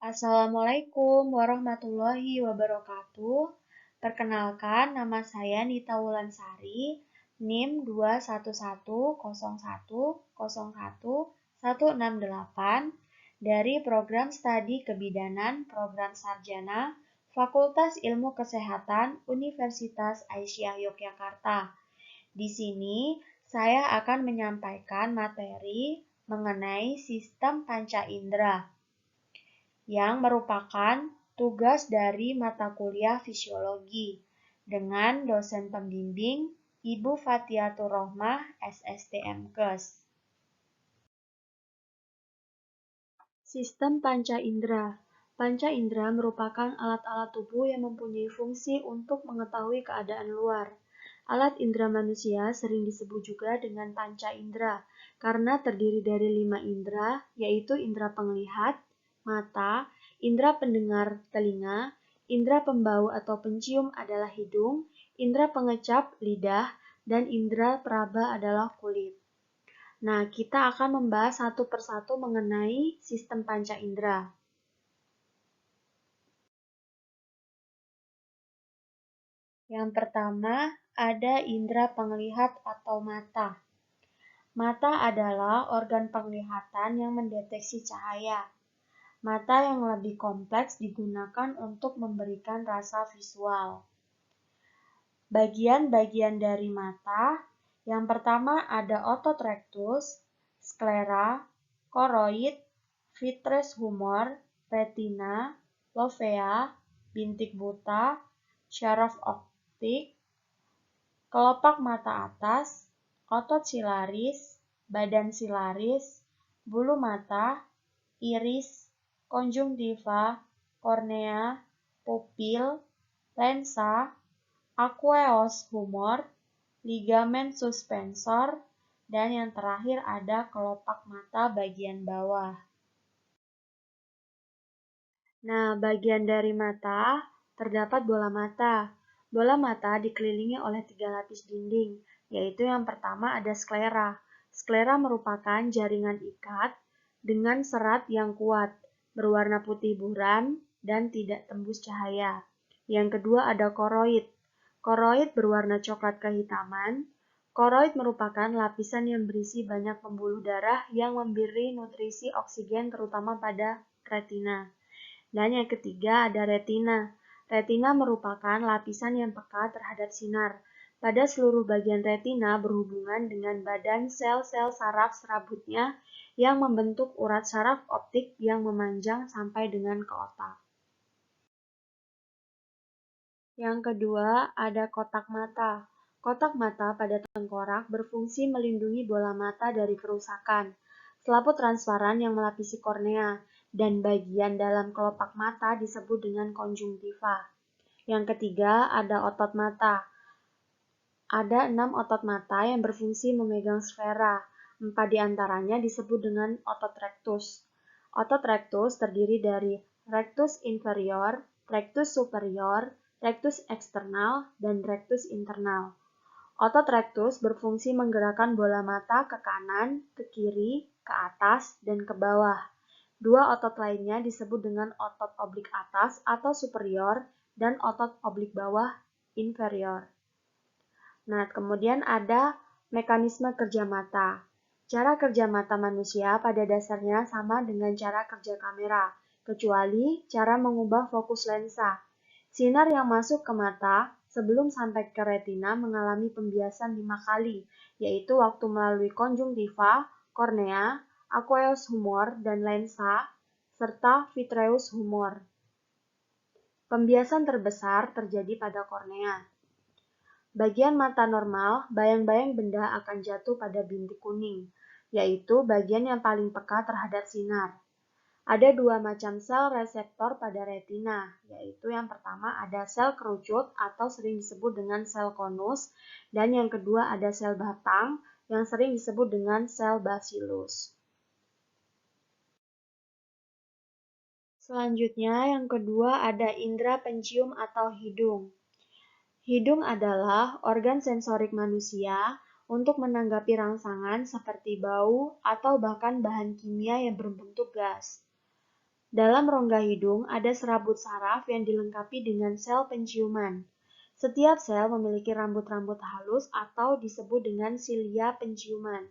Assalamualaikum warahmatullahi wabarakatuh. Perkenalkan, nama saya Nita Wulansari, NIM 21101011168 dari Program Studi Kebidanan Program Sarjana Fakultas Ilmu Kesehatan Universitas Aisyah Yogyakarta. Di sini saya akan menyampaikan materi mengenai sistem panca indera yang merupakan tugas dari mata kuliah fisiologi dengan dosen pembimbing Ibu Fatiatur Rohmah, SSTMKes. Sistem panca indera. Panca indera merupakan alat-alat tubuh yang mempunyai fungsi untuk mengetahui keadaan luar. Alat indera manusia sering disebut juga dengan panca indera karena terdiri dari 5 indera, yaitu indera penglihat, mata, indera pendengar telinga, indera pembau atau pencium adalah hidung, indera pengecap lidah, dan indera peraba adalah kulit. Nah, kita akan membahas satu persatu mengenai sistem panca indera. Yang pertama, ada indera penglihat atau mata. Mata adalah organ penglihatan yang mendeteksi cahaya. Mata yang lebih kompleks digunakan untuk memberikan rasa visual. Bagian-bagian dari mata, yang pertama ada otot rectus, sklera, koroid, vitreous humor, retina, lovea, bintik buta, syaraf optik, kelopak mata atas, otot silaris, badan silaris, bulu mata, iris, konjungtiva, kornea, pupil, lensa, aqueous humor, ligamen suspensor, dan yang terakhir ada kelopak mata bagian bawah. Nah, bagian dari mata terdapat bola mata. Bola mata dikelilingi oleh 3 lapis dinding, yaitu yang pertama ada sklera. Sklera merupakan jaringan ikat dengan serat yang kuat, berwarna putih buram, dan tidak tembus cahaya. Yang kedua ada koroid. Koroid berwarna coklat kehitaman. Koroid merupakan lapisan yang berisi banyak pembuluh darah yang memberi nutrisi oksigen terutama pada retina. Dan yang ketiga ada retina. Retina merupakan lapisan yang peka terhadap sinar. Pada seluruh bagian retina berhubungan dengan badan sel-sel saraf serabutnya yang membentuk urat saraf optik yang memanjang sampai dengan ke otak. Yang kedua, ada kotak mata. Kotak mata pada tengkorak berfungsi melindungi bola mata dari kerusakan. Selaput transparan yang melapisi kornea, dan bagian dalam kelopak mata disebut dengan konjungtiva. Yang ketiga, ada otot mata. Ada 6 otot mata yang berfungsi memegang sfera. 4 diantaranya disebut dengan otot rectus. Otot rectus terdiri dari rectus inferior, rectus superior, rectus eksternal, dan rectus internal. Otot rectus berfungsi menggerakkan bola mata ke kanan, ke kiri, ke atas, dan ke bawah. 2 otot lainnya disebut dengan otot oblik atas atau superior dan otot oblik bawah inferior. Nah, kemudian ada mekanisme kerja mata. Cara kerja mata manusia pada dasarnya sama dengan cara kerja kamera, kecuali cara mengubah fokus lensa. Sinar yang masuk ke mata sebelum sampai ke retina mengalami pembiasan 5 kali, yaitu waktu melalui konjungtiva, kornea, aqueous humor, dan lensa, serta vitreous humor. Pembiasan terbesar terjadi pada kornea. Bagian mata normal, bayang-bayang benda akan jatuh pada bintik kuning, yaitu bagian yang paling peka terhadap sinar. Ada 2 macam sel reseptor pada retina, yaitu yang pertama ada sel kerucut atau sering disebut dengan sel konus, dan yang kedua ada sel batang yang sering disebut dengan sel bacillus. Selanjutnya yang kedua ada indera pencium atau hidung. Hidung adalah organ sensorik manusia untuk menanggapi rangsangan seperti bau atau bahkan bahan kimia yang berbentuk gas. Dalam rongga hidung ada serabut saraf yang dilengkapi dengan sel penciuman. Setiap sel memiliki rambut-rambut halus atau disebut dengan silia penciuman,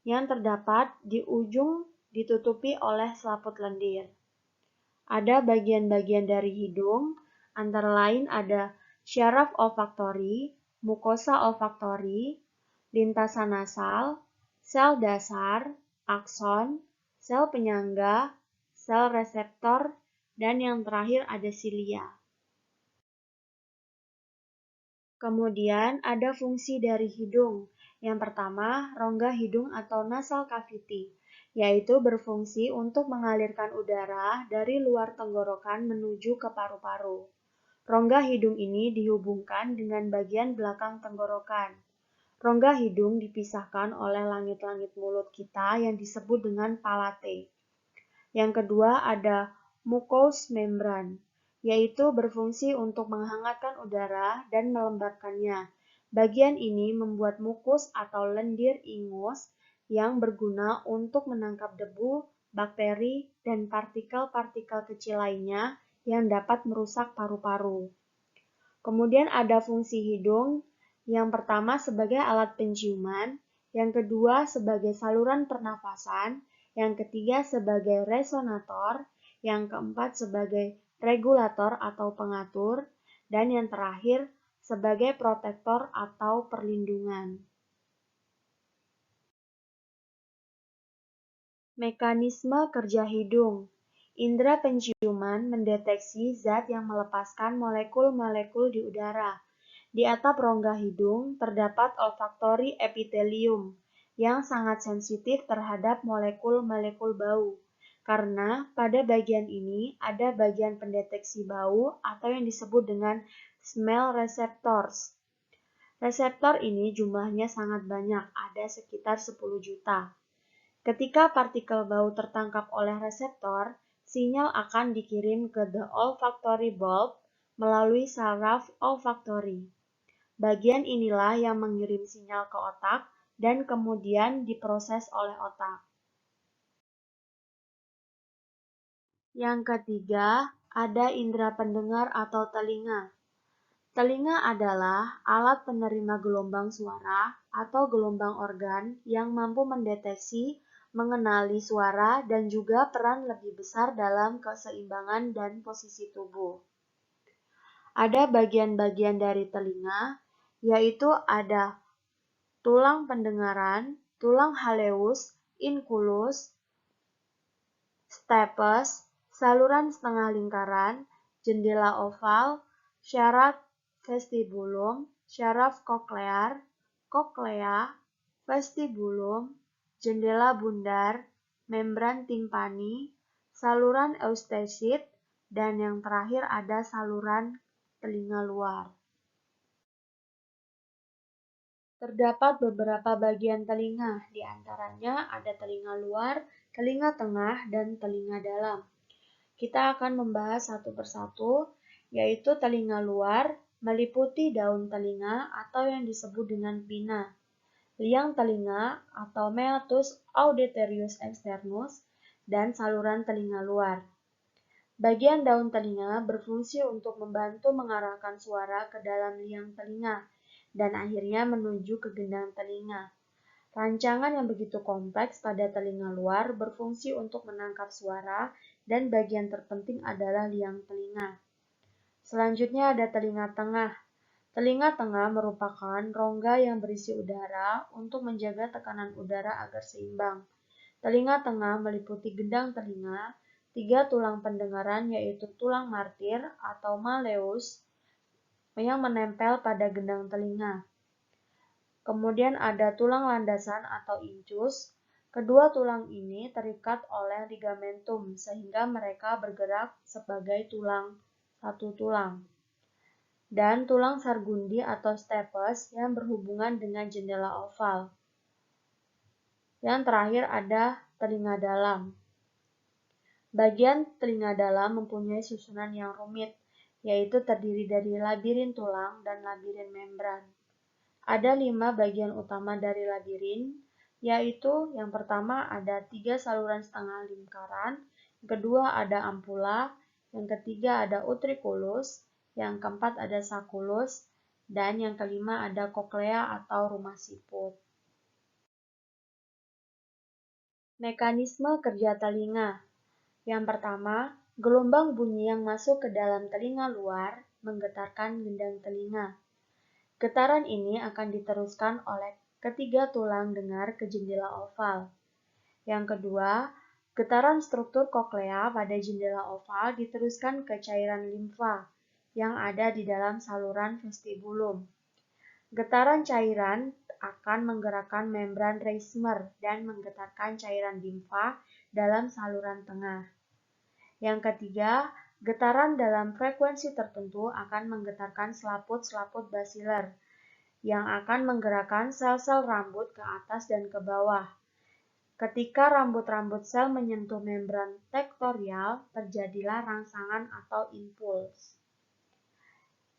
yang terdapat di ujung ditutupi oleh selaput lendir. Ada bagian-bagian dari hidung, antara lain ada syaraf olfaktori, mukosa olfaktori, lintasan nasal, sel dasar, akson, sel penyangga, sel reseptor, dan yang terakhir ada silia. Kemudian ada fungsi dari hidung. Yang pertama, rongga hidung atau nasal cavity, yaitu berfungsi untuk mengalirkan udara dari luar tenggorokan menuju ke paru-paru. Rongga hidung ini dihubungkan dengan bagian belakang tenggorokan. Rongga hidung dipisahkan oleh langit-langit mulut kita yang disebut dengan palate. Yang kedua ada mucous membrane, yaitu berfungsi untuk menghangatkan udara dan melembabkannya. Bagian ini membuat mukus atau lendir ingus yang berguna untuk menangkap debu, bakteri, dan partikel-partikel kecil lainnya yang dapat merusak paru-paru. Kemudian ada fungsi hidung, yang pertama sebagai alat penciuman, yang kedua sebagai saluran pernafasan, yang ketiga sebagai resonator, yang keempat sebagai regulator atau pengatur, dan yang terakhir sebagai protektor atau perlindungan. Mekanisme kerja hidung. Indera penciuman mendeteksi zat yang melepaskan molekul-molekul di udara. Di atap rongga hidung terdapat olfaktori epitelium yang sangat sensitif terhadap molekul-molekul bau. Karena pada bagian ini ada bagian pendeteksi bau atau yang disebut dengan smell receptors. Reseptor ini jumlahnya sangat banyak, ada sekitar 10 juta. Ketika partikel bau tertangkap oleh reseptor, sinyal akan dikirim ke the olfactory bulb melalui saraf olfaktori. Bagian inilah yang mengirim sinyal ke otak dan kemudian diproses oleh otak. Yang ketiga, ada indera pendengar atau telinga. Telinga adalah alat penerima gelombang suara atau gelombang organ yang mampu mendeteksi, mengenali suara, dan juga peran lebih besar dalam keseimbangan dan posisi tubuh. Ada bagian-bagian dari telinga, yaitu ada tulang pendengaran, tulang haleus, inculus, stapes, saluran setengah lingkaran, jendela oval, syaraf vestibulum, syaraf koklear, koklea, vestibulum, jendela bundar, membran timpani, saluran eustasit, dan yang terakhir ada saluran telinga luar. Terdapat beberapa bagian telinga, di antaranya ada telinga luar, telinga tengah, dan telinga dalam. Kita akan membahas satu persatu, yaitu telinga luar meliputi daun telinga atau yang disebut dengan pinna, liang telinga atau meatus auditorius externus, dan saluran telinga luar. Bagian daun telinga berfungsi untuk membantu mengarahkan suara ke dalam liang telinga dan akhirnya menuju ke gendang telinga. Rancangan yang begitu kompleks pada telinga luar berfungsi untuk menangkap suara dan bagian terpenting adalah liang telinga. Selanjutnya ada telinga tengah. Telinga tengah merupakan rongga yang berisi udara untuk menjaga tekanan udara agar seimbang. Telinga tengah meliputi gendang telinga, 3 tulang pendengaran yaitu tulang martir atau malleus yang menempel pada gendang telinga. Kemudian ada tulang landasan atau incus. Kedua tulang ini terikat oleh ligamentum sehingga mereka bergerak sebagai satu tulang. Dan tulang sargundi atau stapes yang berhubungan dengan jendela oval. Yang terakhir ada telinga dalam. Bagian telinga dalam mempunyai susunan yang rumit, yaitu terdiri dari labirin tulang dan labirin membran. Ada 5 bagian utama dari labirin, yaitu yang pertama ada 3 saluran setengah lingkaran, yang kedua ada ampula, yang ketiga ada utriculus, yang keempat ada saculus, dan yang kelima ada koklea atau rumah siput. Mekanisme kerja telinga. Yang pertama, gelombang bunyi yang masuk ke dalam telinga luar menggetarkan gendang telinga. Getaran ini akan diteruskan oleh ketiga tulang dengar ke jendela oval. Yang kedua, getaran struktur koklea pada jendela oval diteruskan ke cairan limfa yang ada di dalam saluran vestibulum. Getaran cairan akan menggerakkan membran Reisner dan menggetarkan cairan limfa dalam saluran tengah. Yang ketiga, getaran dalam frekuensi tertentu akan menggetarkan selaput-selaput basiler yang akan menggerakkan sel-sel rambut ke atas dan ke bawah. Ketika rambut-rambut sel menyentuh membran tektorial, terjadilah rangsangan atau impuls.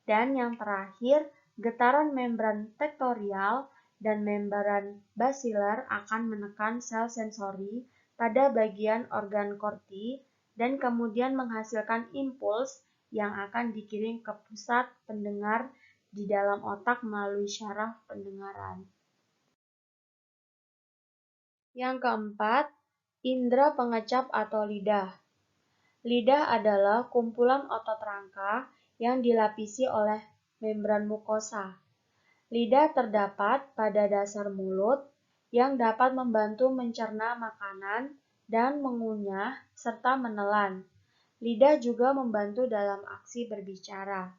Dan yang terakhir, getaran membran tektorial dan membran basiler akan menekan sel sensori pada bagian organ korti dan kemudian menghasilkan impuls yang akan dikirim ke pusat pendengar di dalam otak melalui syaraf pendengaran. Yang keempat, indera pengecap atau lidah. Lidah adalah kumpulan otot rangka yang dilapisi oleh membran mukosa. Lidah terdapat pada dasar mulut yang dapat membantu mencerna makanan dan mengunyah serta menelan. Lidah juga membantu dalam aksi berbicara.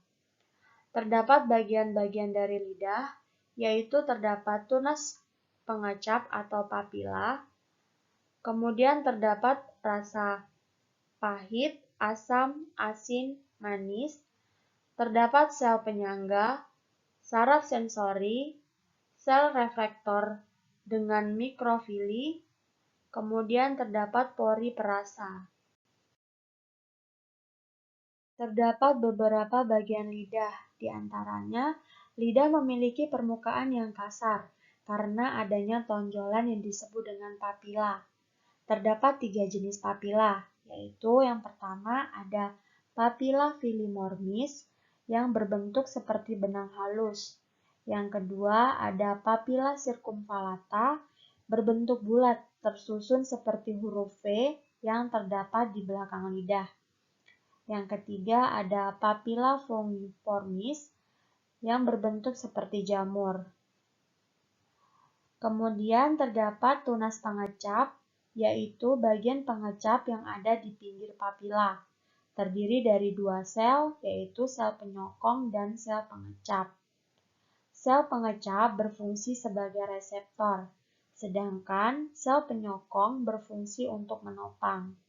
Terdapat bagian-bagian dari lidah, yaitu terdapat tunas pengecap atau papila, kemudian terdapat rasa pahit, asam, asin, manis, terdapat sel penyangga, saraf sensori, sel reflektor dengan mikrofili, kemudian terdapat pori perasa. Terdapat beberapa bagian lidah, di antaranya lidah memiliki permukaan yang kasar karena adanya tonjolan yang disebut dengan papila. Terdapat 3 jenis papila, yaitu yang pertama ada papila filimormis yang berbentuk seperti benang halus. Yang kedua ada papila circumvallata berbentuk bulat tersusun seperti huruf V yang terdapat di belakang lidah. Yang ketiga ada papila fungiformis yang berbentuk seperti jamur. Kemudian terdapat tunas pengecap, yaitu bagian pengecap yang ada di pinggir papila. Terdiri dari 2 sel, yaitu sel penyokong dan sel pengecap. Sel pengecap berfungsi sebagai reseptor, sedangkan sel penyokong berfungsi untuk menopang.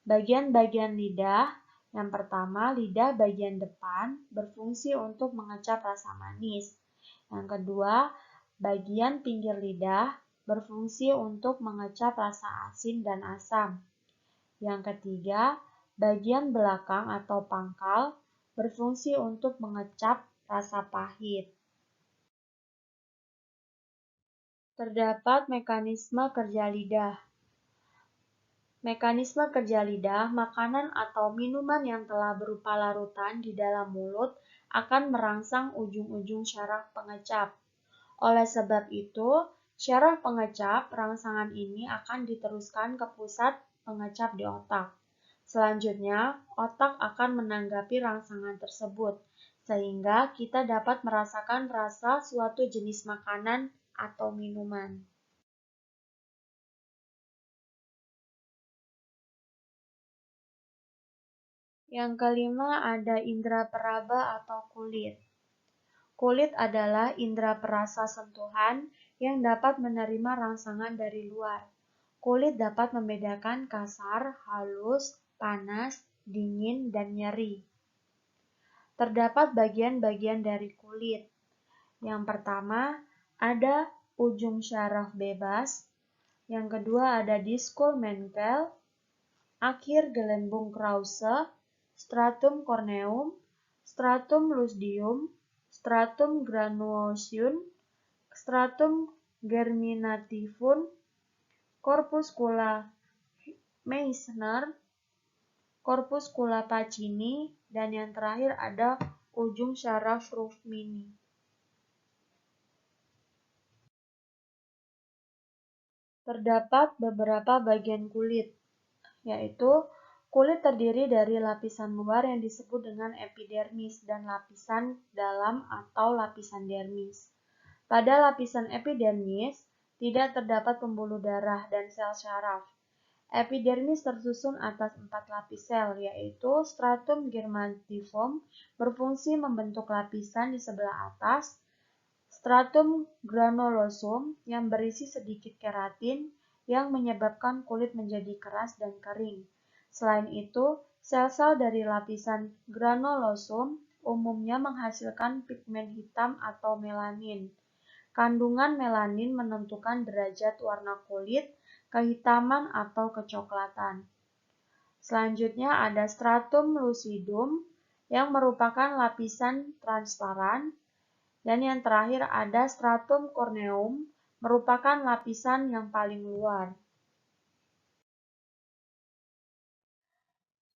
Bagian-bagian lidah, yang pertama lidah bagian depan berfungsi untuk mengecap rasa manis. Yang kedua, bagian pinggir lidah berfungsi untuk mengecap rasa asin dan asam. Yang ketiga, bagian belakang atau pangkal berfungsi untuk mengecap rasa pahit. Terdapat mekanisme kerja lidah. Mekanisme kerja lidah, makanan atau minuman yang telah berupa larutan di dalam mulut akan merangsang ujung-ujung syaraf pengecap. Oleh sebab itu, syaraf pengecap rangsangan ini akan diteruskan ke pusat pengecap di otak. Selanjutnya, otak akan menanggapi rangsangan tersebut, sehingga kita dapat merasakan rasa suatu jenis makanan atau minuman. Yang kelima ada indera peraba atau kulit. Kulit adalah indera perasa sentuhan yang dapat menerima rangsangan dari luar. Kulit dapat membedakan kasar, halus, panas, dingin, dan nyeri. Terdapat bagian-bagian dari kulit. Yang pertama ada ujung syaraf bebas, yang kedua ada diskul menkel, akhir gelembung Krause, stratum corneum, stratum lucidium, stratum granulosus, stratum germinativum, corpuscula Meissner, corpuscula Pacini, dan yang terakhir ada ujung syaraf roof mini. Terdapat beberapa bagian kulit, yaitu kulit terdiri dari lapisan luar yang disebut dengan epidermis dan lapisan dalam atau lapisan dermis. Pada lapisan epidermis, tidak terdapat pembuluh darah dan sel syaraf. Epidermis tersusun atas 4 lapis sel, yaitu stratum germatifum berfungsi membentuk lapisan di sebelah atas, stratum granulosum yang berisi sedikit keratin yang menyebabkan kulit menjadi keras dan kering. Selain itu, sel-sel dari lapisan granulosum umumnya menghasilkan pigmen hitam atau melanin. Kandungan melanin menentukan derajat warna kulit, kehitaman atau kecoklatan. Selanjutnya ada stratum lucidum yang merupakan lapisan transparan, dan yang terakhir ada stratum corneum merupakan lapisan yang paling luar.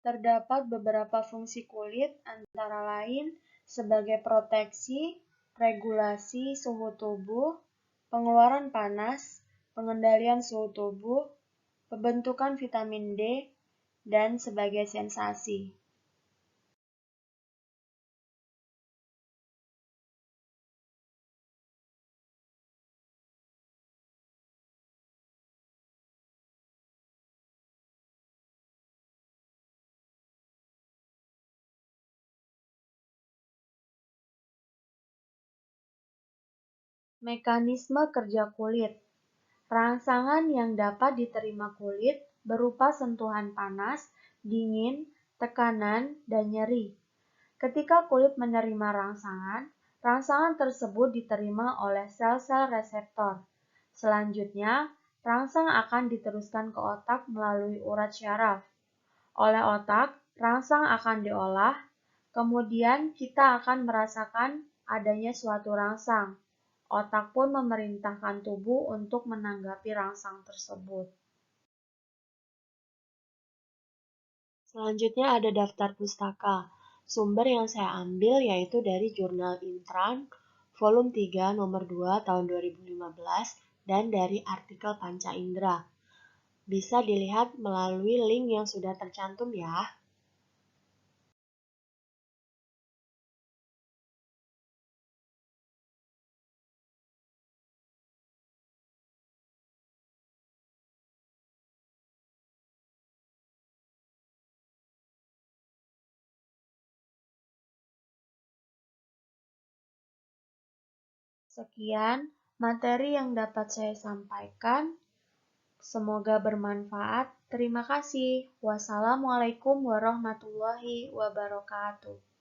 Terdapat beberapa fungsi kulit antara lain sebagai proteksi, regulasi suhu tubuh, pengeluaran panas, pengendalian suhu tubuh, pembentukan vitamin D, dan sebagai sensasi. Mekanisme kerja kulit. Rangsangan yang dapat diterima kulit berupa sentuhan panas, dingin, tekanan, dan nyeri. Ketika kulit menerima rangsangan, rangsangan tersebut diterima oleh sel-sel reseptor. Selanjutnya, rangsang akan diteruskan ke otak melalui urat syaraf. Oleh otak, rangsang akan diolah, kemudian kita akan merasakan adanya suatu rangsang. Otak pun memerintahkan tubuh untuk menanggapi rangsang tersebut. Selanjutnya ada daftar pustaka. Sumber yang saya ambil yaitu dari Jurnal Intran, volume 3, nomor 2, tahun 2015, dan dari artikel Panca Indera. Bisa dilihat melalui link yang sudah tercantum ya. Sekian materi yang dapat saya sampaikan. Semoga bermanfaat. Terima kasih. Wassalamualaikum warahmatullahi wabarakatuh.